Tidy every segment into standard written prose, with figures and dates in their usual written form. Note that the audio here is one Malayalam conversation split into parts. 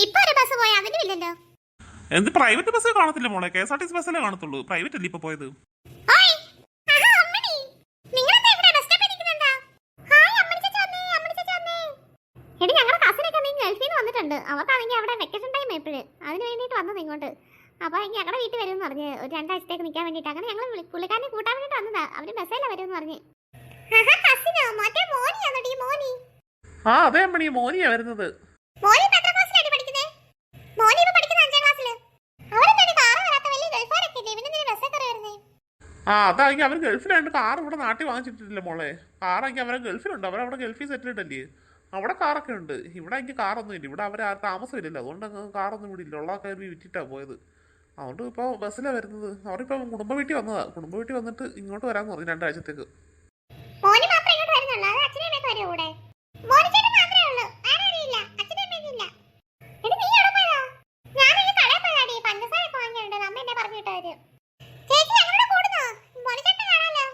ഇപ്പൊ ഒരു ബസ് പോയി അതിനും ഇല്ലല്ലോ. എന്ത് പ്രൈവറ്റ് ബസ്സേ കാണത്തില്ല മോളെ, KSRTC ബസ്സല്ലേ കാണത്തുള്ളൂ. പ്രൈവറ്റ് അല്ലേ ഇപ്പൊ പോയത്? ഓയ് ആഹാ അമ്മണി നിങ്ങളെന്താ ഇവിടെ ബസ് സ്റ്റോപ്പിൽ നിൽക്കുന്നെന്താ? ഹായ് അമ്മണി ചേച്ചി വന്നേ, അമ്മണി ചേച്ചി വന്നേ. എടി ഞങ്ങളുടെ കസിനൊക്കെ നീ ഗൾഫിൽ നിന്ന് വന്നിട്ടുണ്ട്. അവർക്കാണെങ്കിൽ അവിടെ വെക്കേഷൻ ടൈം എപ്പോഴും അതിന് വേണ്ടിയിട്ട് വന്നത് ഇങ്ങോട്ട്. അപ്പോൾ എനിക്ക് ഞങ്ങളുടെ വീട്ടിൽ വരുമെന്ന് പറഞ്ഞ് ഒരു 2 ആഴ്ചത്തേക്ക് നിൽക്കാൻ വേണ്ടിയിട്ട് അങ്ങനെ ഞങ്ങൾ പുള്ളിക്കാരനെ കൂട്ടാൻ വേണ്ടിയിട്ട് വന്നതാ. അവർ ബസ്സിലാണ് വരുമെന്ന് പറഞ്ഞ്. കസിനോ മറ്റേ മോനിയാണോടി മോനി? ആ അതെ അമ്മണി, മോനിയാ വരുന്നത്. മോനി എത്ര ക്ലാസ്സിലാണ് പഠിക്കുന്നത്? മോനി ഇപ്പോൾ പഠിക്കുന്നത് 5ാം ക്ലാസ്സിൽ. അവരെന്താണ് കാറ് വരാത്ത വലിയ ഗൾഫാരൊക്കെ ഇല്ലേ, പിന്നെ എന്തിനാ ബസ്സൊക്കെ വരുന്നേ? അതാണെങ്കിൽ അവർ ഗൾഫിലായിട്ട് കാർ ഇവിടെ നാട്ടിൽ വാങ്ങിച്ചിട്ടില്ല മോളെ. കാറാണെങ്കിൽ അവരെ ഗൾഫിലുണ്ട്, അവരവിടെ ഗൾഫിൽ സെറ്റിൽഡ് അല്ലേ, അവിടെ കാറൊക്കെ ഉണ്ട്. ഇവിടെ എനിക്ക് കാറൊന്നും ഇല്ല, ഇവിടെ അവർ താമസമില്ലല്ലോ, അതുകൊണ്ട് കാറൊന്നും ഇവിടെ ഇല്ല, ഉള്ള കയറി വിറ്റിട്ടാണ് പോയത്. അതുകൊണ്ട് ഇപ്പോൾ ബസ്സിലാണ് വരുന്നത്. അവരിപ്പം കുടുംബ വീട്ടിൽ വന്നതാ. കുടുംബ വീട്ടിൽ വന്നിട്ട് ഇങ്ങോട്ട് വരാമെന്ന് പറഞ്ഞു 2 ആഴ്ചത്തേക്ക്. മോനി മാത്രമേ ഇങ്ങോട്ട് വരുന്നുള്ളൂ, അത് അച്ഛനും അമ്മയൊക്കെ വരുമോ കൂടെ? മോനി ചേട്ടൻ മാത്രമേ ഉള്ളൂ, ആരും അറിയില്ല, അച്ഛനും അമ്മയൊന്നും ഇല്ല. എടി നീ എവിടെ പോയതാ? ഞാനൊരു കടയിൽ പോയതാടി, പഞ്ചസാരയൊക്കെ വാങ്ങിയിട്ടുണ്ട്, അമ്മ എന്നെ പറഞ്ഞു വിട്ടവര്. ചേച്ചി ഞങ്ങളുടെ കൂടുന്നോ? മോനി ചേട്ടൻ കാണാലോ.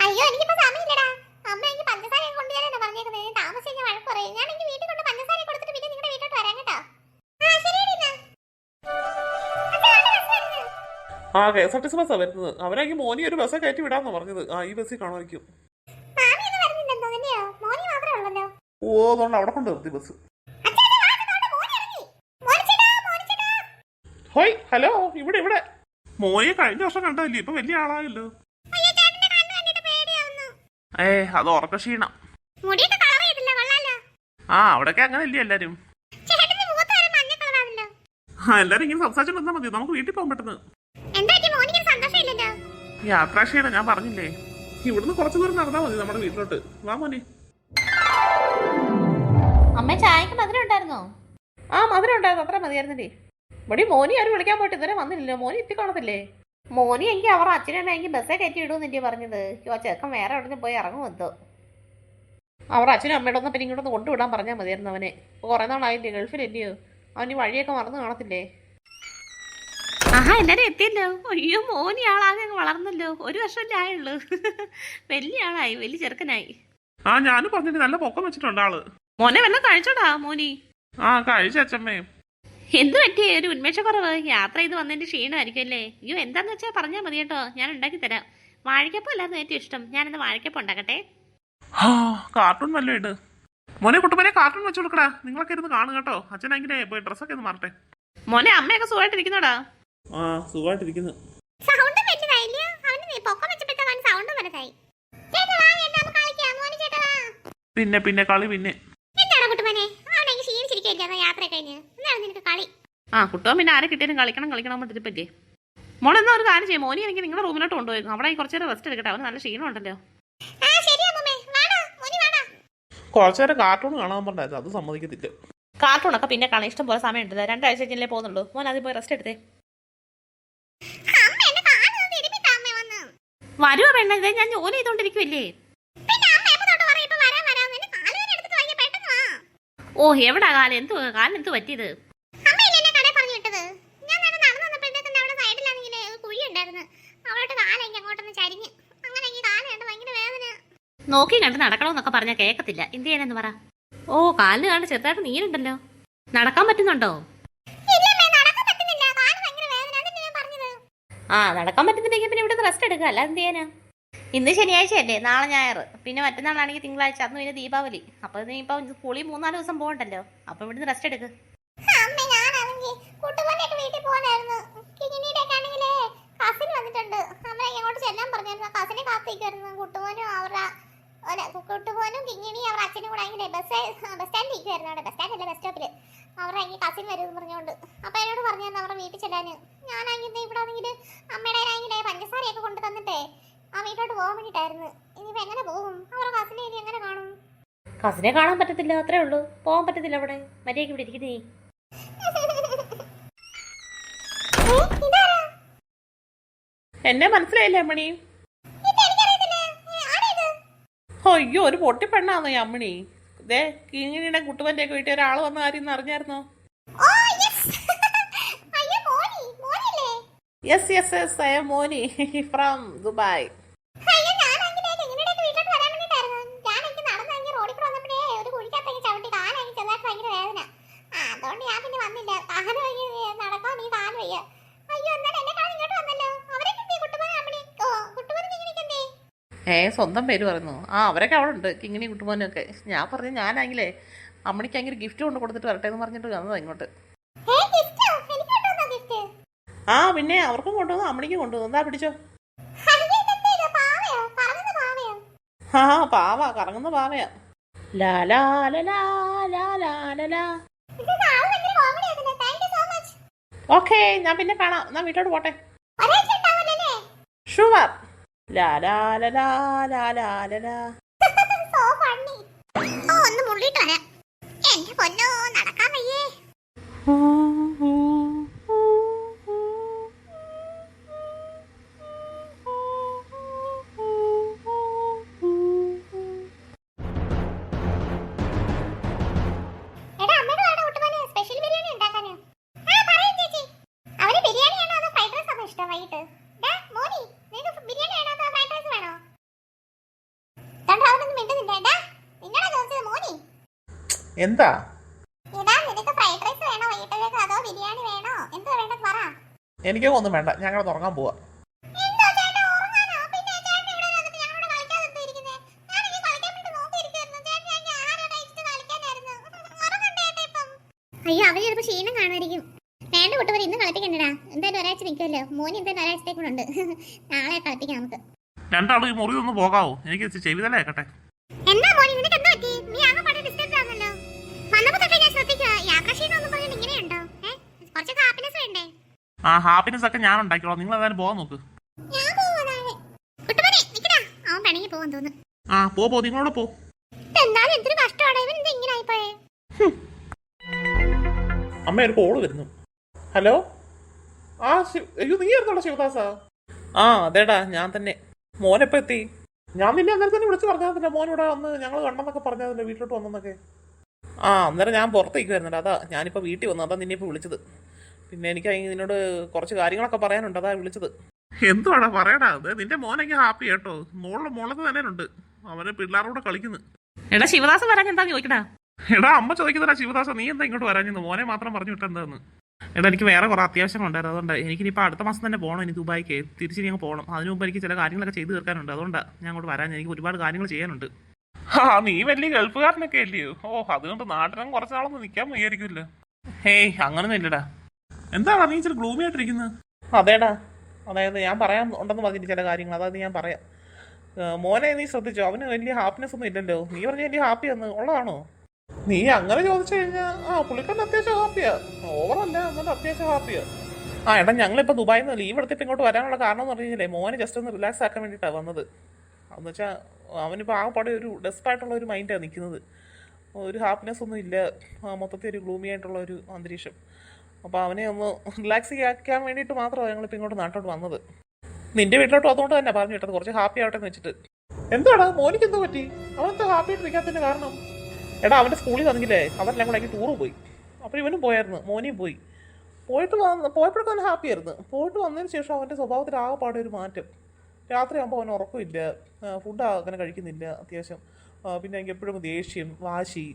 അയ്യോ എനിക്കിപ്പോ സമയമില്ലടാ, അമ്മ എനിക്ക് പഞ്ചസാരയൊക്കെ കൊണ്ടുവരാനാ പറഞ്ഞേക്കുന്നത്. നീ താമസിച്ച് വഴക്ക് പറയും. ഞാൻ എനിക്ക് വീട്ടിൽ കൊണ്ട് പഞ്ചസാര കൊടുത്തിട്ട് പിന്നെ നിങ്ങളുടെ വീട്ടിലോട്ട് വരാൻ കേട്ടോ. ആ ശരിയടി എന്നാ. KSRTC ബസ്സാണ് വരുന്നത്. അവരാണെങ്കിൽ മോനി ഒരു ബസ്സെ കയറ്റി വിടാമെന്നാണ് പറഞ്ഞത്. ഈ ബസ്സിൽ കാണുമായിരിക്കും. അതുകൊണ്ട് അവിടെ കൊണ്ട് നിർത്തി ബസ്. ഹോയ് ഹലോ, ഇവിടെ ഇവിടെ മോയെ കഴിഞ്ഞ വർഷം കണ്ടതല്ലേ, ഇപ്പൊ വലിയ ആളായല്ലോ. അത് ഉറക്ക ക്ഷീണം. അവിടൊക്കെ അങ്ങനെ അല്ലേ എല്ലാരും. എല്ലാരും ഇങ്ങനെ സംസാരിച്ചോണ്ടിരുന്നാ മതി, നമുക്ക് വീട്ടിൽ പോകാൻ പെട്ടെന്ന്. യാത്രാക്ഷീണം ഞാൻ പറഞ്ഞില്ലേ. ഇവിടുന്ന് കുറച്ചു ദൂരം നടന്നാൽ മതി നമ്മുടെ വീട്ടിലോട്ട്. വാ മോനെ. അമ്മ ചായക്ക് മധുരം ഉണ്ടായിരുന്നോ? മധുരം ഉണ്ടായിരുന്നു, അത്ര മതിയായിരുന്നില്ലേ. ഇവിടെ മോനി ആരും വിളിക്കാൻ പോയിട്ട് ഇതുവരെ വന്നില്ലല്ലോ. മോനി എത്തി കാണത്തില്ലേ? മോനി എനിക്ക് അവർ അച്ഛനെങ്കിൽ ബസ്സേ കയറ്റി ഇടുമെന്നെ പറഞ്ഞത്. ചെക്കൻ വേറെ എവിടെ പോയി ഇറങ്ങുമെന്തോ. അവർ അച്ഛനും അമ്മയുടെ ഒന്ന് പിന്നെ ഇങ്ങോട്ടൊന്ന് കൊണ്ടുവിടാൻ പറഞ്ഞാൽ മതിയായിരുന്നു അവനെ. കുറേ നാളായില്ലേ, ഗൾഫിലല്ലയോ, അവന് വഴിയൊക്കെ മറന്നു കാണത്തില്ലേ. എല്ലാരും എത്തിയല്ലോ. അയ്യോ മോനി ആളാകെ വളർന്നല്ലോ, 1 വർഷമല്ലേ ആയുള്ളൂ. വലിയ ആളായി, വലിയ ചെറുക്കനായി. ഞാനും പറഞ്ഞിട്ട് നല്ല പൊക്കം വെച്ചിട്ടുണ്ട് ആള്. മോനെ വല്ലതും കഴിച്ചോടാ മോനി? കഴിച്ച അച്ഛമ്മേ. എന്ത് പറ്റി ഒരു ഉന്മേഷക്കുറവ്? യാത്ര ചെയ്ത് വന്നതിന്റെ ക്ഷീണമായിരിക്കും അല്ലേ? അയ്യോ എന്താന്ന് വെച്ചാൽ പറഞ്ഞാൽ മതി കേട്ടോ, ഞാൻ ഉണ്ടാക്കി തരാം. വാഴക്കപ്പം അല്ലായിരുന്നു ഏറ്റവും ഇഷ്ടം, ഞാനെന്ന് വാഴക്കപ്പം ഉണ്ടാക്കട്ടെ. കാർട്ടൂൺ വല്ലോ ഇട് മോനെ. കുട്ടുമോനെ കാർട്ടൂൺ വെച്ചു കൊടുക്കടാ, നിങ്ങളൊക്കെ ഇരുന്ന് കാണും കേട്ടോ. അച്ഛനെങ്ങനെ പോയി ഡ്രസ്സൊക്കെ ഒന്ന് മാറട്ടെ. മോനെ അമ്മയൊക്കെ സുഖമായിട്ടിരിക്കുന്നോടാ? സുഖമായിട്ടിരിക്കുന്നു. പിന്നെ കളി പിന്നെ കുട്ടോ പിന്നെ ആരെ കിട്ടിയാലും കളിക്കണം പറ്റില്ലേ. മോളെന്നാ ഒരു കാര്യം ചെയ്യും, മോനി എനിക്ക് നിങ്ങളുടെ റൂമിലോട്ട് കൊണ്ടുപോയിരുന്നു. അവിടെ കുറച്ചു നേരം റെസ്റ്റ് എടുക്കട്ടെ, അവന് നല്ല ക്ഷീണമുണ്ടല്ലോ. കുറച്ചു നേരം കാർട്ടൂൺ കാണാൻ പറഞ്ഞായിരുന്നു, അത് സമ്മതിക്കത്തില്ല. കാർട്ടൂണൊക്കെ പിന്നെ കാണാൻ ഇഷ്ടം പോലെ സമയം ഉണ്ടല്ലോ, 2 ആഴ്ച കഴിഞ്ഞല്ലേ പോകുന്നുള്ളൂ. മോൻ അതിൽ പോയി റെസ്റ്റ് എടുത്തേ. വരുവോ പെണ്ണ, ഇതേ ഞാൻ ജോലി ചെയ്തോണ്ടിരിക്കുവല്ലേ. എവിടാ കാലെന്ത് പറ്റിയത്? നോക്കി കണ്ട് നടക്കണമെന്നൊക്കെ പറഞ്ഞാൽ കേൾക്കത്തില്ല. എന്ത് ചെയ്യാനെന്ന് പറ. കാലിന് കണ്ട് ചെറുതായിട്ട് നീരുണ്ടല്ലോ, നടക്കാൻ പറ്റുന്നുണ്ടോ? നടക്കാൻ പറ്റുന്നില്ലെങ്കിൽ പിന്നെ ഇവിടെ റെസ്റ്റ് എടുക്കുക, അല്ല എന്ത് ചെയ്യാനാ. ഇന്ന് ശനിയാഴ്ച അല്ലേ, നാളെ ഞായർ, പിന്നെ മറ്റന്നാളാണെങ്കിൽ തിങ്കളാഴ്ച, അന്ന് പിന്നെ ദീപാവലി. അപ്പൊ നീ ഇപ്പൊ സ്കൂളിൽ 3-4 ദിവസം പോകണ്ടല്ലോ, അപ്പൊ ഇവിടുന്ന് റെസ്റ്റ് എടുക്ക്. കുട്ടുപോനും കിങ്ങിണി അവർ അച്ഛനും കൂടെ ബസ് സ്റ്റാൻഡിൽ ഇരിക്കുവായിരുന്നു. അവിടെ ബസ് സ്റ്റാൻഡ് അല്ല, ബസ് സ്റ്റോപ്പിൽ അവരുടെ കസിൻ വരും പറഞ്ഞുകൊണ്ട്. അപ്പൊ എന്നോട് പറഞ്ഞു അവരുടെ വീട്ടിൽ ചെല്ലാന്. ഞാനാണെങ്കിൽ ഇവിടെ ആണെങ്കിൽ അമ്മയുടെ പഞ്ചസാരയൊക്കെ കൊണ്ട് തന്നിട്ടേ ആ വീട്ടിലോട്ട് പോകാൻ വേണ്ടിട്ടായിരുന്നു. ഇനിയിപ്പോ എങ്ങനെ പോകും? അവരുടെ കസിനെ ഇനി എങ്ങനെ കാണും? കസിനെ കാണാൻ പറ്റത്തില്ല, അത്രേ ഉള്ളൂ. പോകാൻ പറ്റത്തില്ല, അവിടെ മര്യാദയ്ക്ക് ഇവിടെ ഇരിക്കുന്നേ. എന്നെ മനസ്സിലായില്ലേ അമ്മണി? അയ്യോ ഒരു പൊട്ടി പെണ്ണാന്നോ ഈ അമ്മണി? ഇതേ കിങ്ങിണിയുടെ കുട്ടുവന്റെ ഒക്കെ വീട്ടിൽ ഒരാൾ വന്ന കാര്യം അറിഞ്ഞായിരുന്നോ? Yes I am Moni from Dubai. അതുകൊണ്ട് ഞാൻ പിന്നെ വന്നില്ല. താന് വയ്യ, നടക്കാൻ നീ താന് വയ്യ. അയ്യോ, എന്നാലും എന്നെ കാണാൻ ഇങ്ങോട്ട് വന്നല്ലോ. അവരൊക്കെ എന്തേ? കുട്ടുമോനും അമ്മണിയും. ഓ, കുട്ടുമോനും കിങ്ങിണിക്ക് എന്തേ? സ്വന്തം പേര് പറയുന്നു. അവരൊക്കെ അവിടെ ഉണ്ട്, കിങ്ങിണി കുട്ടുമോനൊക്കെ. ഞാൻ പറഞ്ഞു ഞാനാണെങ്കിലേ അമ്മണിക്കാണെങ്കിൽ ഗിഫ്റ്റ് കൊണ്ട് കൊടുത്തിട്ട് വരട്ടെ എന്ന് പറഞ്ഞിട്ട് വന്നതാ ഇങ്ങോട്ട്. ഗിഫ്റ്റോ? എനിക്ക് കൊണ്ടുവന്നോ ഗിഫ്റ്റ്? പിന്നെ അവർക്കും കൊണ്ടുവന്നു, അമ്മണിക്കും കൊണ്ടുവന്നു. എന്താ പിടിച്ചോ? അയ്യോ, ഇതെന്താ ഇത്? പാവയോ? കറങ്ങുന്ന പാവയോ? പാവ, കറങ്ങുന്ന പാവയാ. ലാ ലാ ലാ ലാ ലാ ലാ ലാ ലാ. ഇത് ആള് ഭയങ്കര കോമഡി ആക്കുന്നു. Thank you so much. Okay, ഞാൻ പിന്നെ കാണാം. എന്നാ വീട്ടോട്ട് പോട്ടെ. ഒരാഴ്ച ഉണ്ടാവില്ലല്ലേ? ഷുവർ. ലാ ലാ ലാ ലാ ലാ ലാ ലാ ലാ. So funny. ഓ, ഒന്ന് മുള്ളിട്ട് വരാം. എന്റെ പൊന്നോ, നടക്കാൻ വയ്യേ. എടാ, അമ്മയോട് വേണം കുട്ടുമോനെ സ്പെഷ്യൽ ബിരിയാണി ഉണ്ടാക്കാന്. പറയൂ ചേച്ചി. അവന് ബിരിയാണിയാണോ അതോ ഫ്രൈഡ് റൈസ് ആണോ ഇഷ്ടം വൈകിട്ട്? ഡാ മോനി, നിനക്ക് ബിരിയാണി വേണോ അതോ ഫ്രൈഡ് റൈസ് വേണോ? കണ്ടോ, അവനൊന്നും മിണ്ടുന്നില്ല. ഡാ, നിന്നോടാ ചോദിച്ചത് മോനി. എന്താ? എടാ, നിനക്ക് ഫ്രൈഡ് റൈസ് വേണോ വൈകിട്ടേക്ക് അതോ ബിരിയാണി വേണോ? എന്താ വേണ്ടത് പറ. എനിക്കോ ഒന്നും വേണ്ട, ഞങ്ങൾ തുടങ്ങാൻ പോവാ. എന്തോ ചേട്ടാ, ഉറങ്ങാനോ? പിന്നെ ചേട്ടൻ ഇവിടെ വന്നിട്ട് ഞങ്ങളോട് കളിക്കാൻ നിർത്തിയിരിക്കുന്നേ. ഞാനിങ്ങനെ കളിക്കാൻ വേണ്ടി നോക്കിയിരിക്കുകയായിരുന്നു. ചേട്ടൻ എനിക്ക് ആഹാരം കഴിച്ചിട്ട് കളിക്കാനായിരുന്നു. ഉറങ്ങണ്ടേ ചേട്ടാ ഇപ്പം? അയ്യോ, അവന് ചിലപ്പോൾ ക്ഷീണം കാണുമായിരിക്കും. വേണ്ട കുട്ടുവരെ, ഇന്ന് കളിപ്പിക്കണ്ടടാ. എന്തായാലും ഒരാഴ്ച നിൽക്കുമല്ലോ. മോനി എന്തായാലും ഒരാഴ്ചത്തേക്കൂടെ നാളെ കളിപ്പിക്കാം നമുക്ക്. രണ്ടാളും ഈ മുറി ഒന്ന് പോകാവോ? എനിക്ക് ചെവിതല കേക്കട്ടെ. എന്നാ മോനി, നിനക്ക് എന്താ പറ്റി? നീ ആകെ പാടെ ഡിസ്റ്റൻസ് ആണല്ലോ. വന്നപ്പോ തൊട്ടേ ഞാൻ ശ്രദ്ധിക്കുക. യാത്രാക്ഷീണം ഒന്നും പറഞ്ഞാൽ ഇങ്ങനെയുണ്ടോ? കുറച്ചൊക്കെ ഹാപ്പിനെസ് വേണ്ടേ? ഹാപ്പിനെസ് ഒക്കെ ഞാൻ ഉണ്ടാക്കിക്കോളാം. നിങ്ങൾ ഏതായാലും പോകാൻ നോക്ക്. ഞാൻ പോവാനാണ്. കുട്ടുമോനെ നിക്കടാ, അവൻ പിണങ്ങി പോവാൻ തോന്നുന്നു. പോ നിങ്ങളോട് പോ. എന്തായാലും എന്തൊരു കഷ്ടമാണ്. ഇവൻ എന്താ ഇങ്ങനെ ആയിപ്പോഴേ? അമ്മ ഒരു കോള് വരുന്നു. ഹലോ. അയ്യോ, നീ ആയിരുന്നോടാ ശിവദാസാ? അതേടാ, ഞാൻ തന്നെ. മോനെപ്പോ എത്തി? ഞാൻ നിന്നെ അന്നേരം തന്നെ വിളിച്ച് പറഞ്ഞാൽ മോൻ ഇവിടെ വന്ന് ഞങ്ങൾ കണ്ടെന്നൊക്കെ പറഞ്ഞതിന്റെ വീട്ടിലോട്ട് വന്നെന്നൊക്കെ. അന്നേരം ഞാൻ പുറത്തേക്ക് വരുന്നുണ്ട്. അതാ ഞാനിപ്പോൾ വീട്ടിൽ വന്നു. അതാ നിന്നെ ഇപ്പോൾ വിളിച്ചത്. പിന്നെ എനിക്ക് നിന്നോട് കുറച്ച് കാര്യങ്ങളൊക്കെ പറയാനുണ്ട്. അതാ വിളിച്ചത്. എന്തുവാടാ പറയടാ? നിന്റെ മോനൊക്കെ ഹാപ്പി കേട്ടോ. മോളത്ത് തന്നെ ഉണ്ട്. അവന് പിള്ളേരോടെ കളിക്കുന്നു. എടാ, ശിവദാസ് വരാൻ എന്താ ചോദിക്കടാ? എടാ, അമ്മ ചോദിക്കുന്നതാ ശിവദാസ, നീ എന്താ ഇങ്ങോട്ട് വരാഞ്ഞെന്ന്? മോനെ മാത്രം പറഞ്ഞു വിട്ടെന്താന്ന്. എടാ, എനിക്ക് വേറെ കുറെ അത്യാവശ്യങ്ങളുണ്ടായിരുന്നു. അതുകൊണ്ട് എനിക്കിനിപ്പോൾ അടുത്ത മാസം തന്നെ പോകണം. ഇനി ദുബായിക്ക് തിരിച്ച് ഞങ്ങൾ പോകണം. അതിന് മുമ്പ് എനിക്ക് ചില കാര്യങ്ങളൊക്കെ ചെയ്ത് തീർക്കാനുണ്ട്. അതുകൊണ്ടാണ് ഞാൻ അങ്ങോട്ട് വരാൻ. എനിക്ക് ഒരുപാട് കാര്യങ്ങൾ ചെയ്യാനുണ്ട്. നീ വലിയ ഗൾഫുകാരനൊക്കെ അല്ലയോ? അതുകൊണ്ട് നാട്ടിലും കുറച്ച് നാളൊന്നും നിൽക്കാൻ വയ്യായിരിക്കുമല്ലോ. അങ്ങനൊന്നും ഇല്ലടാ. എന്താടാ നീ ഇച്ചിരി ഗ്ലൂമി ആയിട്ടിരിക്കുന്നത്? അതേടാ, അതായത് ഞാൻ പറയാൻ ഉണ്ടെന്ന് പറഞ്ഞിട്ട് ചില കാര്യങ്ങൾ. അതായത് ഞാൻ പറയാം. മോനെ നീ ശ്രദ്ധിച്ചോ? അവന് വലിയ ഹാപ്പിനെസ് ഒന്നും ഇല്ലല്ലോ. നീ പറഞ്ഞ വലിയ ഹാപ്പിയാന്ന് ഉള്ളതാണോ? നീ അങ്ങനെ ചോദിച്ചു കഴിഞ്ഞാൽ പുള്ളിക്കാരൻ അത്യാവശ്യം ഹാപ്പിയാ. ഓവറല്ല, എന്നാലും അത്യാവശ്യം ഹാപ്പിയാ. എടാ, ഞങ്ങളിപ്പോൾ ദുബായിൽ നിന്ന് ലീവ് എടുത്തിട്ട് ഇങ്ങോട്ട് വരാനുള്ള കാരണം എന്ന് പറഞ്ഞില്ലേ, മോനെ ജസ്റ്റ് ഒന്ന് റിലാക്സ് ആക്കാൻ വേണ്ടിയിട്ടാണ് വന്നത്. എന്ന് വെച്ചാൽ അവനിപ്പോൾ ആകെപ്പാടെ ഒരു ഡെസ്പായിട്ടുള്ള ഒരു മൈൻഡാണ് നിൽക്കുന്നത്. ഒരു ഹാപ്പിനെസ് ഒന്നും ഇല്ല. മൊത്തത്തിൽ ഒരു ഗ്ലൂമി ആയിട്ടുള്ള ഒരു അന്തരീക്ഷം. അപ്പോൾ അവനെ ഒന്ന് റിലാക്സ് ആക്കാൻ വേണ്ടിയിട്ട് മാത്രമാണ് ഞങ്ങളിപ്പോൾ ഇങ്ങോട്ട് നാട്ടോട്ട് വന്നത്. നിന്റെ വീട്ടിലോട്ട് അതുകൊണ്ട് തന്നെ പറഞ്ഞു വിട്ടത്, കുറച്ച് ഹാപ്പി ആവട്ടെ എന്ന് വെച്ചിട്ട്. എന്താടാ മോനിക്ക് എന്തോ പറ്റി? അവനെന്താ ഹാപ്പി ആയിട്ട് നിൽക്കാത്തതിന്റെ കാരണം? എടാ, അവൻ്റെ സ്കൂളിൽ വന്നെങ്കിലേ അവരെല്ലാം കൂടെ ടൂറ് പോയി. അപ്പോൾ ഇവനും പോയായിരുന്നു, മോനിയും പോയി. പോയപ്പോഴൊക്കെ അവൻ ഹാപ്പി ആയിരുന്നു. പോയിട്ട് വന്നതിന് ശേഷം അവൻ്റെ സ്വഭാവത്തിൽ ആകെപ്പാടെ ഒരു മാറ്റം. രാത്രിയാകുമ്പോൾ അവൻ ഉറക്കമില്ല, ഫുഡ് അങ്ങനെ കഴിക്കുന്നില്ല അത്യാവശ്യം. പിന്നെ എനിക്ക് എപ്പോഴും ദേഷ്യം, വാശി,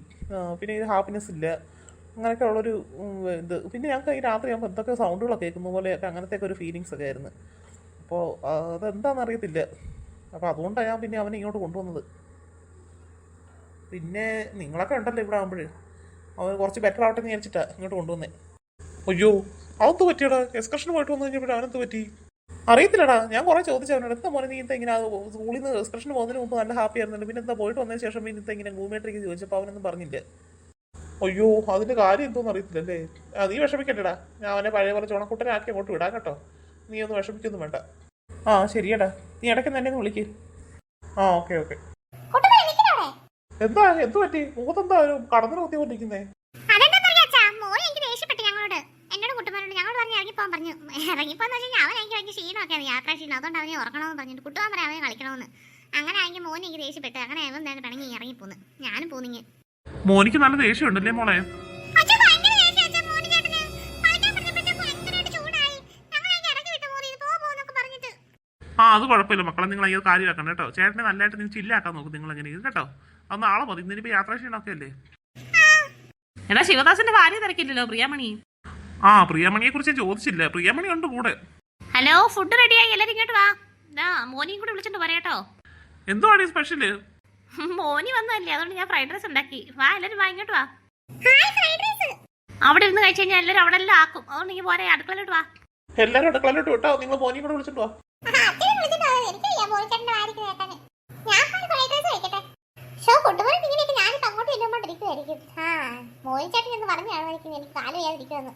പിന്നെ ഇത് ഹാപ്പിനെസ് ഇല്ല. അങ്ങനെയൊക്കെ ഉള്ളൊരു ഇത്. പിന്നെ ഞങ്ങൾക്ക് ഈ രാത്രിയാകുമ്പോൾ എന്തൊക്കെ സൗണ്ടുകളൊക്കെ കേൾക്കുന്ന പോലെയൊക്കെ അങ്ങനത്തെയൊക്കെ ഒരു ഫീലിങ്സ് ഒക്കെ ആയിരുന്നു. അപ്പോൾ അതെന്താണെന്ന് അറിയത്തില്ല. അപ്പോൾ അതുകൊണ്ടാണ് ഞാൻ പിന്നെ അവനെ ഇങ്ങോട്ട് കൊണ്ടുവന്നത്. പിന്നെ നിങ്ങളൊക്കെ ഉണ്ടല്ലോ ഇവിടെ ആകുമ്പോൾ അവൻ കുറച്ച് ബെറ്റർ ആവട്ടെ എന്ന് വിചാരിച്ചിട്ടാണ് ഇങ്ങോട്ട് കൊണ്ടുവന്നേ. അയ്യോ, അതെന്ത് പറ്റിയടാ? എക്സ്കർഷന് പോയിട്ട് വന്നു കഴിഞ്ഞപ്പോൾ അവനെന്ത് പറ്റി? അറിയത്തില്ലടാ, ഞാൻ കുറേ ചോദിച്ചു അവനോട്. എന്താ മോനെ നീ എന്താ ഇങ്ങനെ സ്കൂളിൽ നിന്ന് എക്സ്കർഷന് പോകുന്നതിന് മുമ്പ് നല്ല ഹാപ്പി ആയിരുന്നല്ലോ, പിന്നെ എന്താ പോയിട്ട് വന്നതിന് ശേഷം പിന്നെ എന്താ ഇങ്ങനെ ഗൂമേട്രിക്ക് ചോദിച്ചപ്പോൾ അവനൊന്നും പറഞ്ഞില്ല. അയ്യോ, അതിന്റെ കാര്യം എന്തോന്ന് അറിയത്തില്ലല്ലേ. നീ വിഷമിക്കണ്ടടാ, ഞാൻ അവനെ പഴയ പോലെ ചുണക്കുട്ടനാക്കി അങ്ങോട്ട് വിടാം കേട്ടോ. നീ ഒന്ന് വിഷമിക്കൊന്നും വേണ്ട. ശരിയടാ, നീ ഇടയ്ക്ക് തന്നെ ഒന്ന് വിളിക്ക്. ഓക്കെ. എന്താ എന്ത് പറ്റി? മുഖത്തെന്താ ഒരു കടന്നു കുത്തിക്കൊണ്ടിരിക്കുന്നേ? യാത്രാക്ഷീണം അതുകൊണ്ട് അവനെ ഉറക്കണമെന്ന് പറഞ്ഞിട്ട് കുട്ടുവാൻ പറയാൻ അവനെ കളിക്കണമെന്ന്. അങ്ങനെ ആണെങ്കിൽ മോനെ എനിക്ക് ദേഷ്യപ്പെട്ട് അങ്ങനെ അവൻ നേരെ പിണങ്ങി ഇറങ്ങിപ്പോന്ന്. ഞാനും പോന്നിങ്ങ്. മോനിക്ക് നല്ല ദേഷ്യം ഉണ്ടല്ലേ മോളെ? അത് കുഴപ്പമില്ല മക്കളെ, നിങ്ങൾ അയ്യോ കാര്യമാക്കണം കേട്ടോ. ചേട്ടനെ നല്ലതായിട്ട് നിങ്ങൾ ചില്ലാക്കാൻ നോക്കും നിങ്ങൾ എങ്ങനെ കേട്ടോ. അത് നാളെ മതി. ഇന്നിപ്പോ യാത്രാക്ഷീണമൊക്കെ അല്ലേ. എടാ, ശിവദാസന്റെ ഭാര്യ തിരക്കില്ലല്ലോ പ്രിയാമണി. ആ പ്രിയമണിയെ കുറിച്ച് ചോദിച്ചില്ല, പ്രിയമണി ഉണ്ട് കൂടെ. ഹലോ, ഫുഡ് റെഡിയായി, എല്ലാരും ഇങ്ങോട്ട് വാ. മോനിയും കൂടെ വിളിച്ചിട്ട് പറയാട്ടോ. എന്തുവാണ് ഈ സ്പെഷ്യല്? മോനി വന്നതല്ലേ, അതുകൊണ്ട് ഞാൻ ഫ്രൈഡ് റൈസ് ഉണ്ടാക്കി. വാ, എല്ലാരും വാ, ഇങ്ങോട്ട് വാ. Hi fried rice. അവിടെ ഇരുന്ന് കഴിച്ചു കഴിഞ്ഞാൽ എല്ലാവരും അവിടെ എല്ലാം ആക്കും. അതുകൊണ്ട് നീ പോരെ, അടുക്കളയിലോട്ട് വാ. എല്ലാവരും അടുക്കളയിലോട്ട് വിട്ടോ, നിങ്ങൾ മോനിയും കൂടെ വിളിച്ചിട്ട് വാ. അച്ഛനെ വിളിച്ചിട്ടോ, എനിക്കറിയാം മോനിച്ചേട്ടന്റെ വാരിക്ക് കേൾക്കാൻ. ഞാൻ ഫ്രൈഡ് റൈസ് കഴിക്കട്ടെ. ഷോ കൊണ്ടുപോയി ഇങ്ങനെയൊക്കെ ഞാനിപ്പോ അങ്ങോട്ട് ചെല്ലുമ്പോണ്ടിരിക്കുമായിരിക്കും. മോനിച്ചേട്ടൻ എന്ന് പറഞ്ഞാണ് എനിക്ക് കാല് ചെയ്യാതിരിക്കുമെന്ന്.